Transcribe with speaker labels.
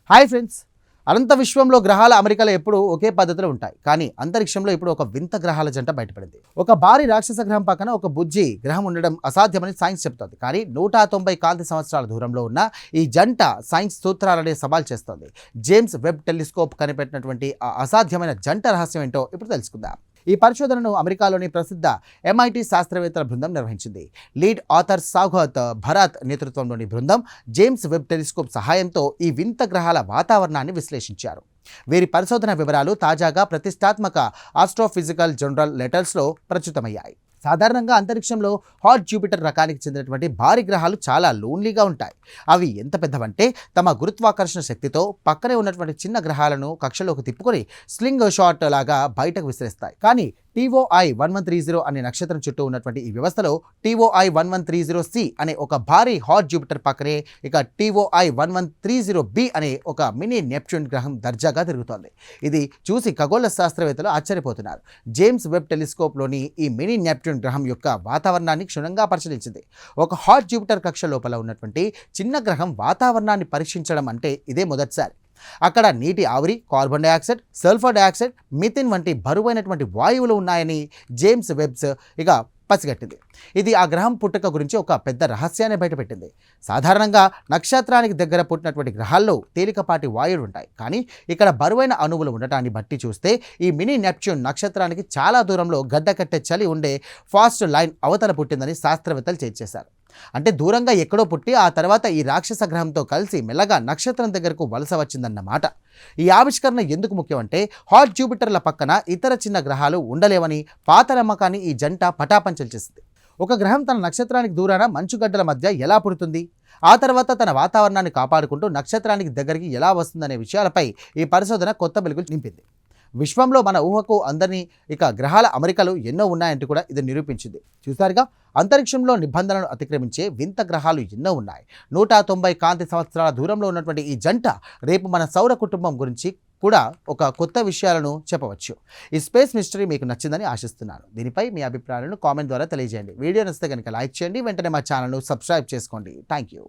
Speaker 1: Hi friends. అనంత విశ్వంలో గ్రహాల అమరికలు ఎప్పుడూ ఒకే పద్ధతిలో ఉంటాయి. కానీ అంతరిక్షంలో ఇప్పుడు ఒక వింత గ్రహాల జంట బయటపడింది. ఒక భారీ రాక్షస గ్రహం పక్కన ఒక బుజ్జి గ్రహం ఉండడం అసాధ్యమని సైన్స్ చెప్తోంది. కానీ 190 కాంతి సంవత్సరాల దూరంలో ఉన్న ఈ జంట సైన్స్ సూత్రాలనే సవాల్ చేస్తోంది. జేమ్స్ వెబ్ టెలిస్కోప్ కనిపెట్టినటువంటి ఆ అసాధ్యమైన జంట రహస్యం ఏంటో ఇప్పుడు తెలుసుకుందాం. ఈ పరిశోధనను అమెరికాలోని ప్రసిద్ధ MIT శాస్త్రవేత్తల బృందం నిర్వహించింది. లీడ్ ఆథర్ సాగత్ భరత్ నేతృత్వంలోని బృందం జేమ్స్ వెబ్ టెలిస్కోప్ సహాయంతో ఈ వింత గ్రహాల వాతావరణాన్ని విశ్లేషించారు. వీరి పరిశోధన వివరాలు తాజాగా ప్రతిష్టాత్మక ఆస్ట్రోఫిజికల్ జర్నల్ లెటర్స్లో ప్రచురితమయ్యాయి. సాధారణంగా అంతరిక్షంలో హాట్ జూపిటర్ రకానికి చెందినటువంటి భారీ గ్రహాలు చాలా లోన్లీగా ఉంటాయి. అవి ఎంత పెద్దవంటే తమ గురుత్వాకర్షణ శక్తితో పక్కనే ఉన్నటువంటి చిన్న గ్రహాలను కక్షలోకి తిప్పుకొని స్లింగ్ షాట్ లాగా బయటకు విసిరేస్తాయి. కానీ TOI 1130 అనే నక్షత్రం చుట్టూ ఉన్నటువంటి ఈ వ్యవస్థలో TOI 1130C అనే ఒక భారీ హాట్ జూపిటర్ పక్కనే ఇక TOI 1130b అనే ఒక మినీ నెప్ట్యూన్ గ్రహం దర్జాగా తిరుగుతోంది. ఇది చూసి ఖగోళ శాస్త్రవేత్తలు ఆశ్చర్యపోతున్నారు. జేమ్స్ వెబ్ టెలిస్కోప్లోని ఈ మినీ నెప్ట్యూన్ గ్రహం యొక్క వాతావరణాన్ని క్షుణ్ణంగా పరిశీలించింది. ఒక హాట్ జూపిటర్ కక్ష లోపల ఉన్నటువంటి చిన్న గ్రహం వాతావరణాన్ని పరీక్షించడం అంటే ఇదే మొదటిసారి. అక్కడ నీటి ఆవిరి, carbon dioxide, sulphur dioxide, methane వంటి బరువైనటువంటి వాయువులు ఉన్నాయని జేమ్స్ వెబ్స్ ఇక పసిగట్టింది. ఇది ఆ గ్రహం పుట్టుక గురించి ఒక పెద్ద రహస్యాన్ని బయటపెట్టింది. సాధారణంగా నక్షత్రానికి దగ్గర పుట్టినటువంటి గ్రహాల్లో తేలికపాటి వాయువులు ఉంటాయి. కానీ ఇక్కడ బరువైన అణువులు ఉండటాన్ని బట్టి చూస్తే ఈ మినీ నెప్ట్యూన్ నక్షత్రానికి చాలా దూరంలో గడ్డకట్టే చలి ఉండే ఫాస్ట్ లైన్ అవతల పుట్టిందని శాస్త్రవేత్తలు చేర్చేశారు. అంటే దూరంగా ఎక్కడో పుట్టి ఆ తర్వాత ఈ రాక్షస గ్రహంతో కలిసి మెల్లగా నక్షత్రం దగ్గరకు వలస వచ్చిందన్నమాట. ఈ ఆవిష్కరణ ఎందుకు ముఖ్యం అంటే హాట్ జూపిటర్ల పక్కన ఇతర చిన్న గ్రహాలు ఉండలేవని పాత నమ్మకాన్ని ఈ జంట పటాపంచలు చేసింది. ఒక గ్రహం తన నక్షత్రానికి దూరాన మంచుగడ్డల మధ్య ఎలా పుడుతుంది, ఆ తర్వాత తన వాతావరణాన్ని కాపాడుకుంటూ నక్షత్రానికి దగ్గరికి ఎలా వస్తుందనే విషయాలపై ఈ పరిశోధన కొత్త వెలుగులు నింపింది. విశ్వంలో మన ఊహకు అందరినీ ఇక గ్రహాల అమరికలు ఎన్నో ఉన్నాయంటూ కూడా ఇది నిరూపించింది. చూసారుగా, అంతరిక్షంలో నిబంధనలను అతిక్రమించే వింత గ్రహాలు ఎన్నో ఉన్నాయి. 190 కాంతి సంవత్సరాల దూరంలో ఉన్నటువంటి ఈ జంట రేపు మన సౌర కుటుంబం గురించి కూడా ఒక కొత్త విషయాలను చెప్పవచ్చు. ఈ స్పేస్ మిస్టరీ మీకు నచ్చిందని ఆశిస్తున్నాను. దీనిపై మీ అభిప్రాయాలను కామెంట్ ద్వారా తెలియజేయండి. వీడియో నచ్చితే కనుక లైక్ చేయండి. వెంటనే మా ఛానల్ను సబ్స్క్రైబ్ చేసుకోండి. Thank you.